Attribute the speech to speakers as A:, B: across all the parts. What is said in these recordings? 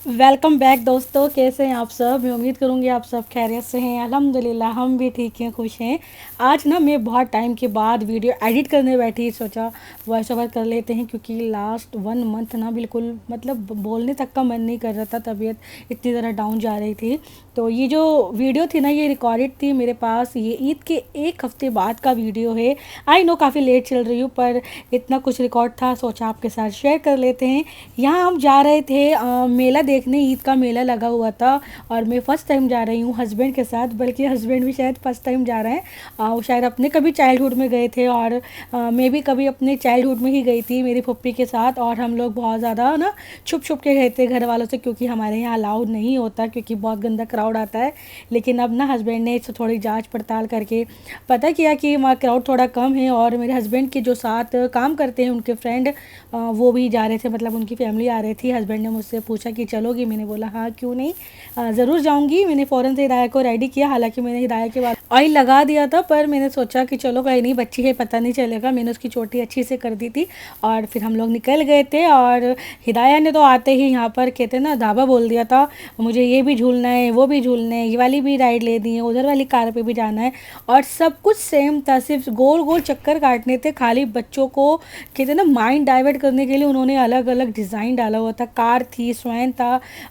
A: Welcome back दोस्तों, कैसे हैं आप सब। मैं उम्मीद करूंगी आप सब खैरियत से हैं। अल्हम्दुलिल्लाह हम भी ठीक हैं, खुश हैं। आज ना मैं बहुत टाइम के बाद वीडियो एडिट करने बैठी, सोचा वॉइस ओवर कर लेते हैं क्योंकि लास्ट 1 मंथ ना बिल्कुल मतलब बोलने तक का मन नहीं कर रहा था। तबीयत इतनी ज़्यादा डाउन जा रही थी। तो ये जो वीडियो थी ना, ये रिकॉर्डेड थी मेरे पास। ये ईद के एक हफ्ते बाद का वीडियो है। आई नो काफ़ी लेट चल रही हूँ, पर इतना कुछ रिकॉर्ड था, सोचा आपके साथ शेयर कर लेते हैं। यहाँ हम जा रहे थे मेला देखने। ईद का मेला लगा हुआ था और मैं फ़र्स्ट टाइम जा रही हूँ हस्बैंड के साथ, बल्कि हस्बैंड भी शायद फ़र्स्ट टाइम जा रहे हैं। वो शायद अपने कभी चाइल्डहुड में गए थे और मैं भी कभी अपने चाइल्डहुड में ही गई थी मेरी पप्पी के साथ। और हम लोग बहुत ज़्यादा ना छुप छुप के गए थे घर वालों से, क्योंकि हमारे यहाँ अलाउड नहीं होता, क्योंकि बहुत गंदा क्राउड आता है। लेकिन अब ना हस्बैंड ने इससे थोड़ी जाँच पड़ताल करके पता किया कि वहाँ क्राउड थोड़ा कम है। और मेरे हस्बैंड के जो साथ काम करते हैं उनके फ्रेंड वो भी जा रहे थे, मतलब उनकी फैमिली आ रही थी। हस्बैंड ने मुझसे पूछा कि चलोगी। मैंने बोला हाँ क्यों नहीं, ज़रूर जाऊंगी। मैंने फ़ौरन से हिदाया को रेडी किया। हालांकि मैंने हिदाया के बाद ऑयल लगा दिया था, पर मैंने सोचा कि चलो कहीं नहीं, बच्ची है पता नहीं चलेगा। मैंने उसकी चोटी अच्छी से कर दी थी और फिर हम लोग निकल गए थे। और हिदाया ने तो आते ही यहाँ पर कहते ना ढाबा बोल दिया था, मुझे ये भी झूलना है, वो भी झूलना है, ये वाली भी राइड ले दी है, उधर वाली कार पे भी जाना है। और सब कुछ सेम था, सिर्फ गोल गोल चक्कर काटने थे। खाली बच्चों को कहते ना माइंड डाइवर्ट करने के लिए उन्होंने अलग अलग डिज़ाइन डाला हुआ था। कार थी, स्वैन था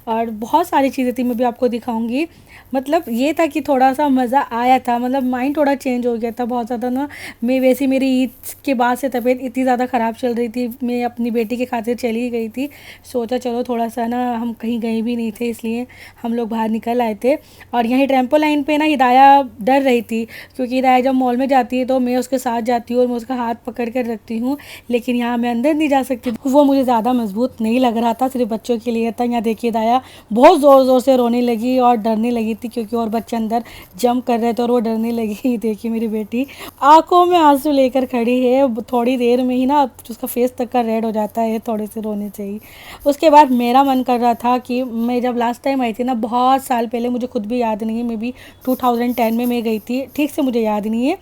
A: और बहुत सारी चीज़ें थी, मैं भी आपको दिखाऊंगी। मतलब ये था कि थोड़ा सा मज़ा आया था, मतलब माइंड थोड़ा चेंज हो गया था बहुत ज़्यादा ना। मैं वैसे मेरी ईद के बाद से तबीयत इतनी ज़्यादा ख़राब चल रही थी, मैं अपनी बेटी के खातिर चली ही गई थी। सोचा चलो थोड़ा सा ना, हम कहीं गए भी नहीं थे इसलिए हम लोग बाहर निकल आए थे। और यहीं ट्रैम्पो लाइन पे ना हिदाया डर रही थी, क्योंकि हिदाया जब मॉल में जाती है तो मैं उसके साथ जाती हूँ और मैं उसका हाथ पकड़ कर रखती हूँ। लेकिन यहाँ मैं अंदर नहीं जा सकती, वो मुझे ज़्यादा मजबूत नहीं लग रहा था, सिर्फ बच्चों के लिए था। यहाँ देखिए दाया बहुत ज़ोर ज़ोर से रोने लगी और डरने लगी थी, क्योंकि और बच्चे अंदर जंप कर रहे थे और वो डरने लगी। देखिए मेरी बेटी आंखों में आंसू लेकर खड़ी है। थोड़ी देर में ही ना उसका फेस तक का रेड हो जाता है थोड़े से रोने से ही। उसके बाद मेरा मन कर रहा था कि मैं जब लास्ट टाइम आई थी ना, बहुत साल पहले, मुझे खुद भी याद नहीं है, मैं भी 2010 में मैं गई थी, ठीक से मुझे याद नहीं है।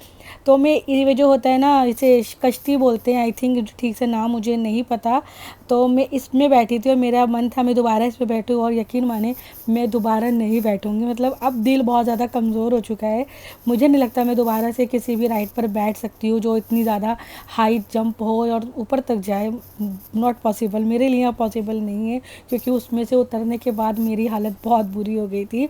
A: तो मैं ये जो होता है ना, इसे कश्ती बोलते हैं आई थिंक, ठीक से नाम मुझे नहीं पता। तो मैं इसमें बैठी थी और मेरा मन था मैं दोबारा इस पर बैठूँ, और यकीन माने मैं दोबारा नहीं बैठूँगी। मतलब अब दिल बहुत ज़्यादा कमज़ोर हो चुका है, मुझे नहीं लगता मैं दोबारा से किसी भी राइड पर बैठ सकती हूँ जो इतनी ज़्यादा हाइट जंप हो और ऊपर तक जाए। नॉट पॉसिबल, मेरे लिए पॉसिबल नहीं है, क्योंकि उसमें से उतरने के बाद मेरी हालत बहुत बुरी हो गई थी।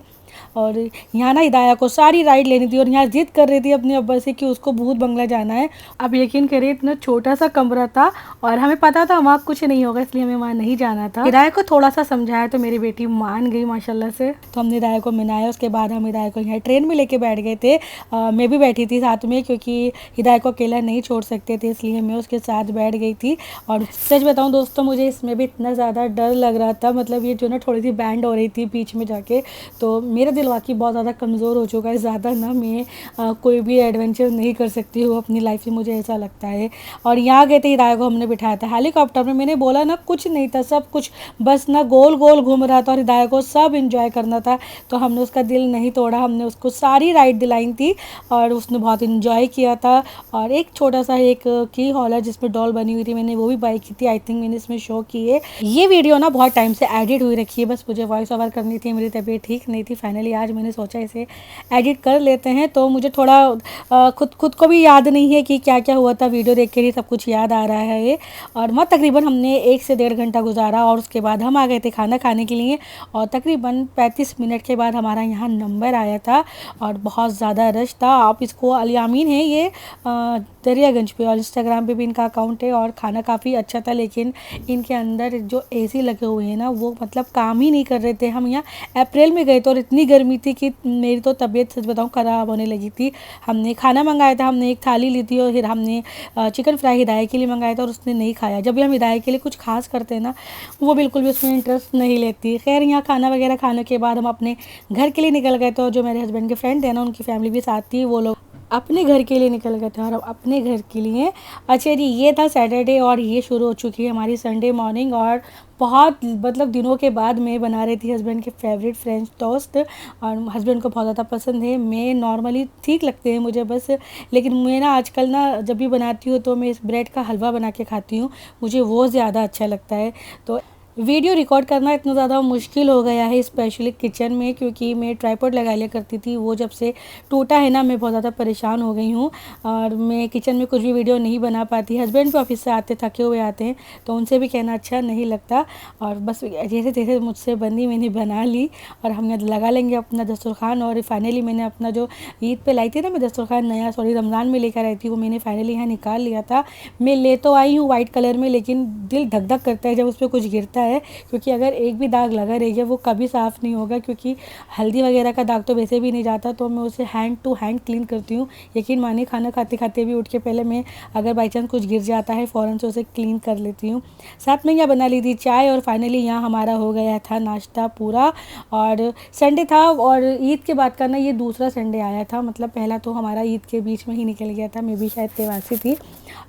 A: और यहाँ ना हिदाया को सारी राइड लेनी थी और यहाँ जिद कर रही थी अपने अब्बा से कि उसको भूत बंगला जाना है। अब यकीन करिए इतना छोटा सा कमरा था और हमें पता था वहाँ कुछ नहीं होगा, इसलिए हमें वहाँ नहीं जाना था। हिदाया को थोड़ा सा समझाया तो मेरी बेटी मान गई माशाल्लाह से। तो हमने हिदाया को मनाया, उसके बाद हम हिदाया को यहाँ ट्रेन में लेके बैठ गए थे। मैं भी बैठी थी साथ में, क्योंकि हिदाया को अकेला नहीं छोड़ सकते थे, इसलिए मैं उसके साथ बैठ गई थी। और सच बताऊँ दोस्तों, मुझे इसमें भी इतना ज़्यादा डर लग रहा था, मतलब ये जो ना थोड़ी सी बैंड हो रही थी बीच में जाके, तो मेरा दिल वाकई बहुत ज़्यादा कमज़ोर हो चुका है। ज़्यादा ना मैं कोई भी एडवेंचर नहीं कर सकती हूँ अपनी लाइफ में, मुझे ऐसा लगता है। और यहाँ गए थे, हिदाया को हमने बिठाया था हेलीकॉप्टर में। मैंने बोला ना कुछ नहीं था, सब कुछ बस ना गोल गोल घूम रहा था और हिदाया को सब इंजॉय करना था। तो हमने उसका दिल नहीं तोड़ा, हमने उसको सारी राइड दिलाई थी और उसने बहुत इंजॉय किया था। और एक छोटा सा एक की हॉल है जिसमें डॉल बनी हुई थी, मैंने वो भी बाई की थी, आई थिंक मैंने इसमें शो की है। ये वीडियो ना बहुत टाइम से एडिट हुई रखी है, बस मुझे वॉइस ओवर करनी थी, मेरी तबीयत ठीक नहीं थी। फाइनली आज मैंने सोचा इसे एडिट कर लेते हैं। तो मुझे थोड़ा खुद को भी याद नहीं है कि क्या क्या हुआ था, वीडियो देख के ही सब कुछ याद आ रहा है ये। और वहाँ तकरीबन हमने 1 से 1.5 घंटा गुजारा और उसके बाद हम आ गए थे खाना खाने के लिए। और तकरीबन 35 मिनट के बाद हमारा यहाँ नंबर आया था और बहुत ज़्यादा रश था। आप इसको अलियामीन है ये दरियागंज पे, और इंस्टाग्राम पे भी इनका अकाउंट है। और खाना काफ़ी अच्छा था, लेकिन इनके अंदर जो एसी लगे हुए हैं ना, वो मतलब काम ही नहीं कर रहे थे। हम यहाँ अप्रैल में गए थे और इतनी गर्मी थी कि मेरी तो तबीयत सच बताऊँ ख़राब होने लगी थी। हमने खाना मंगाया था, हमने एक थाली ली थी और फिर हमने चिकन फ्राई हिदाया के लिए मंगाया था और उसने नहीं खाया। जब भी हम हिदाया के लिए कुछ खास करते हैं ना, वो बिल्कुल भी उसमें इंटरेस्ट नहीं लेती। खैर यहाँ खाना वगैरह खाने के बाद हम अपने घर के लिए निकल गए थे, और जो मेरे हस्बैंड के फ्रेंड थे ना, उनकी फैमिली भी साथ थी, वो लोग अपने घर के लिए निकल गए थे और हम अपने घर के लिए। अच्छा जी, ये था सैटरडे और ये शुरू हो चुकी है हमारी संडे मॉर्निंग। और बहुत मतलब दिनों के बाद मैं बना रही थी हस्बैंड के फेवरेट फ्रेंच टोस्ट, और हस्बैंड को बहुत ज़्यादा पसंद है। मैं नॉर्मली ठीक लगते हैं मुझे बस, लेकिन मैं ना आजकल ना जब भी बनाती हूँ तो मैं इस ब्रेड का हलवा बना के खाती हूँ, मुझे वो ज़्यादा अच्छा लगता है। तो वीडियो रिकॉर्ड करना इतना ज़्यादा मुश्किल हो गया है, स्पेशली किचन में, क्योंकि मैं ट्राइपॉड लगा लिया करती थी, वो जब से टूटा है ना मैं बहुत ज़्यादा परेशान हो गई हूँ और मैं किचन में कुछ भी वीडियो नहीं बना पाती। हस्बैंड भी ऑफिस से आते थके हुए आते हैं तो उनसे भी कहना अच्छा नहीं लगता, और बस जैसे जैसे मुझसे बनी मैंने बना ली और हम यहाँ लगा लेंगे अपना दस्तरखान। और फाइनली मैंने अपना जो ईद पे लाई थी ना मैं दस्तरखान नया, सॉरी रमज़ान में लेकर आई थी, वो मैंने फाइनली यहाँ निकाल लिया था। मैं ले तो आई हूँ वाइट कलर में, लेकिन दिल धक धक करता है जब उस पर कुछ गिरता है, क्योंकि अगर एक भी दाग लगा रह गया वो कभी साफ़ नहीं होगा, क्योंकि हल्दी वगैरह का दाग तो वैसे भी नहीं जाता, तो मैं उसे हैंड टू हैंड क्लीन करती हूँ। यकीन मानिए खाना खाते खाते भी उठ के पहले मैं अगर बाई चांस कुछ गिर जाता है फ़ौरन से उसे क्लीन कर लेती हूँ। साथ में यहाँ बना ली थी चाय और फाइनली यहाँ हमारा हो गया था नाश्ता पूरा। और संडे था और ईद के बाद का ना ये दूसरा संडे आया था, मतलब पहला तो हमारा ईद के बीच में ही निकल गया था, मैं भी शायद त्योहासी थी,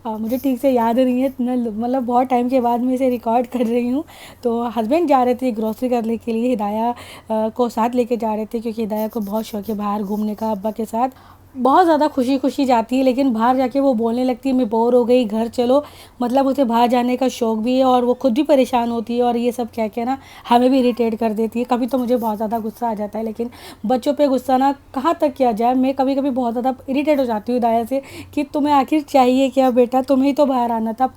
A: मुझे ठीक से याद नहीं है इतना, मतलब बहुत टाइम के बाद मैं इसे रिकॉर्ड कर रही हूँ। तो हस्बैंड जा रहे थे ग्रोसरी करने के लिए, हिदाया को साथ लेके जा रहे थे, क्योंकि हिदाया को बहुत शौक है बाहर घूमने का अब्बा के साथ। बहुत ज़्यादा खुशी खुशी जाती है, लेकिन बाहर जाके वो बोलने लगती है मैं बोर हो गई घर चलो, मतलब उसे बाहर जाने का शौक़ भी है और वो खुद भी परेशान होती है और ये सब क्या क्या ना हमें भी इरिटेट कर देती है। कभी तो मुझे बहुत ज़्यादा गुस्सा आ जाता है, लेकिन बच्चों पे गुस्सा ना कहाँ तक किया जाए, मैं कभी कभी बहुत ज़्यादा इरिटेट हो जाती हूँ दाया से कि तुम्हें आखिर चाहिए क्या बेटा, तुम्हें ही तो बाहर आना था, अब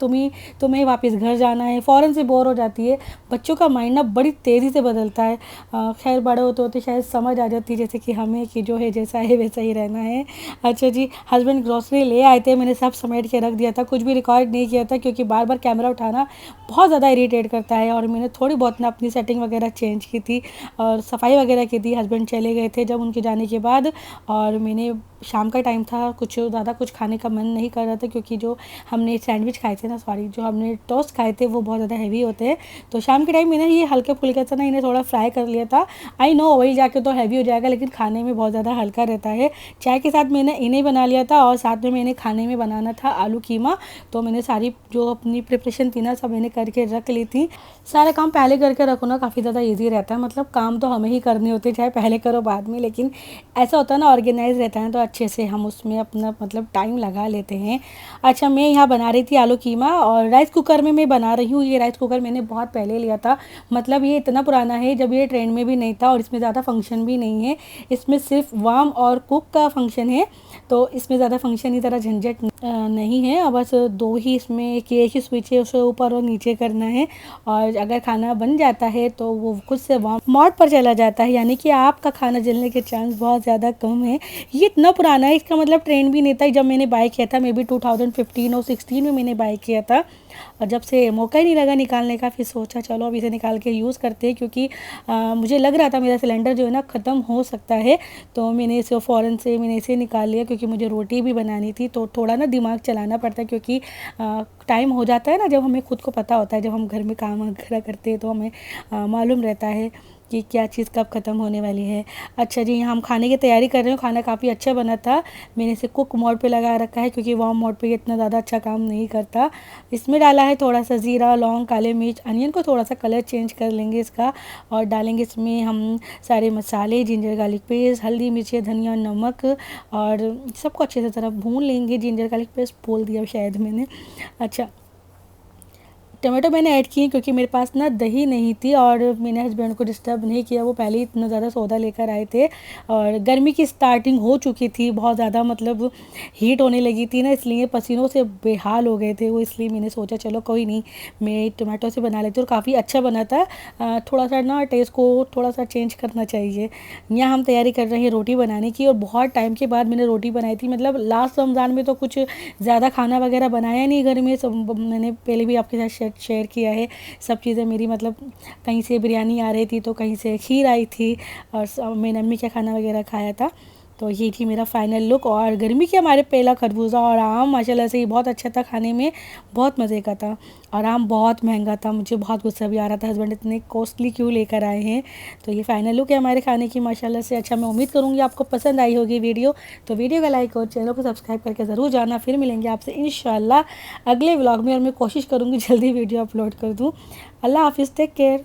A: तुम्हें वापस घर जाना है, फ़ौरन से बोर हो जाती है। बच्चों का माइंड ना बड़ी तेज़ी से बदलता है। खैर बड़े होते होते शायद समझ आ जाती है जैसे कि हमें कि जो है जैसा है वैसा ही रहना है। अच्छा जी, हस्बैंड ग्रोसरी ले आए थे, मैंने सब समेट के रख दिया था, कुछ भी रिकॉर्ड नहीं किया था क्योंकि बार बार कैमरा उठाना बहुत ज़्यादा इरिटेट करता है। और मैंने थोड़ी बहुत ना अपनी सेटिंग वगैरह चेंज की थी और सफाई वगैरह की थी। हस्बैंड चले गए थे जब उनके जाने के बाद, और मैंने शाम का टाइम था, कुछ ज़्यादा कुछ खाने का मन नहीं कर रहा था, क्योंकि जो हमने सैंडविच खाए थे ना, सॉरी जो हमने टोस्ट खाए थे वो बहुत ज़्यादा हैवी होते हैं, तो शाम के टाइम मैंने ये हल्के फुल्के से ना इन्हें थोड़ा फ्राई कर लिया था। आई नो ऑयल जाके तो हैवी हो जाएगा, लेकिन खाने में बहुत ज़्यादा हल्का रहता है। चाय के साथ मैंने इन्हें बना लिया था और साथ में मैंने खाने में बनाना था आलू कीमा, तो मैंने सारी जो अपनी प्रिपरेशन थी ना सब मैंने करके रख ली थी। सारे काम पहले करके रखो ना काफ़ी ज़्यादा ईजी रहता है, मतलब काम तो हमें ही करने होते हैं चाहे पहले करो बाद में, लेकिन ऐसा होता है ना ऑर्गेनाइज रहता है तो अच्छे से हम उसमें अपना मतलब टाइम लगा लेते हैं। अच्छा, मैं यहाँ बना रही थी आलू कीमा और राइस कुकर में मैं बना रही हूँ। ये राइस कुकर मैंने बहुत पहले लिया था, मतलब ये इतना पुराना है जब ये ट्रेंड में भी नहीं था और इसमें ज़्यादा फंक्शन भी नहीं है, इसमें सिर्फ वार्म और कुक का फंक्शन है, तो इसमें ज़्यादा फंक्शन ही ज़रा झंझट नहीं है। और बस दो ही इसमें एक ही स्विच है, उसे ऊपर और नीचे करना है, और अगर खाना बन जाता है तो वो खुद से वार्म मोड पर चला जाता है, यानी कि आपका खाना जलने के चांस बहुत ज़्यादा कम है। ये इतना पुराना है, इसका मतलब ट्रेंड भी नहीं था जब मैंने बाय किया था, मे बी 2015 और 16 में मैंने बाय किया था, और जब से मौका ही नहीं लगा निकालने का, फिर सोचा चलो अब इसे निकाल के यूज़ करते हैं, क्योंकि मुझे लग रहा था मेरा सिलेंडर जो है ना ख़त्म हो सकता है, तो मैंने इसे फ़ौरन से मैंने इसे निकाल लिया, क्योंकि मुझे रोटी भी बनानी थी, तो थोड़ा ना दिमाग चलाना पड़ता है, क्योंकि टाइम हो जाता है ना जब हमें खुद को पता होता है, जब हम घर में काम वगैरह करते हैं तो हमें मालूम रहता है कि क्या चीज़ कब ख़त्म होने वाली है। अच्छा जी, यहाँ हम खाने की तैयारी कर रहे हो, खाना काफ़ी अच्छा बना था, मैंने इसे कुक मोड पे लगा रखा है क्योंकि वार्म मोड पे ये इतना ज़्यादा अच्छा काम नहीं करता। इसमें डाला है थोड़ा सा ज़ीरा, लौंग, काले मिर्च, अनियन को थोड़ा सा कलर चेंज कर लेंगे इसका, और डालेंगे इसमें हम सारे मसाले, जिंजर गार्लिक पेस्ट, हल्दी, मिर्ची, धनिया, नमक, और सबको अच्छे से तरह भून लेंगे। जिंजर गार्लिक पेस्ट बोल दिया शायद मैंने। अच्छा, टमाटो मैंने ऐड किए क्योंकि मेरे पास ना दही नहीं थी और मैंने हस्बैंड को डिस्टर्ब नहीं किया, वो पहले ही इतना ज़्यादा सौदा लेकर आए थे, और गर्मी की स्टार्टिंग हो चुकी थी, बहुत ज़्यादा मतलब हीट होने लगी थी ना, इसलिए पसीनों से बेहाल हो गए थे वो, इसलिए मैंने सोचा चलो कोई नहीं मैं टमाटो से बना लेती हूँ, और काफ़ी अच्छा बना था। थोड़ा सा ना टेस्ट को थोड़ा सा चेंज करना चाहिए। यहाँ हम तैयारी कर रहे हैं रोटी बनाने की, और बहुत टाइम के बाद मैंने रोटी बनाई थी, मतलब लास्ट रमज़ान में तो कुछ ज़्यादा खाना वगैरह बनाया नहीं घर में, सब मैंने पहले भी आपके साथ शेयर किया है सब चीज़ें मेरी, मतलब कहीं से बिरयानी आ रही थी तो कहीं से खीर आई थी, और मैंने अम्मी का खाना वगैरह खाया था। तो ये थी मेरा फाइनल लुक, और गर्मी के हमारे पहला खरबूजा और आम माशाल्लाह से बहुत अच्छा था, खाने में बहुत मज़े का था, और आम बहुत महंगा था, मुझे बहुत गुस्सा भी आ रहा था हस्बैंड इतने कॉस्टली क्यों लेकर आए हैं। तो ये फाइनल लुक है हमारे खाने की माशाल्लाह से। अच्छा, मैं उम्मीद करूँगी आपको पसंद आई होगी वीडियो, तो वीडियो का लाइक और चैनल को सब्सक्राइब करके ज़रूर जाना। फिर मिलेंगे आपसे इंशाल्लाह अगले व्लॉग में, और मैं कोशिश करूँगी जल्दी वीडियो अपलोड कर दूँ। अल्लाह हाफिज़, टेक केयर।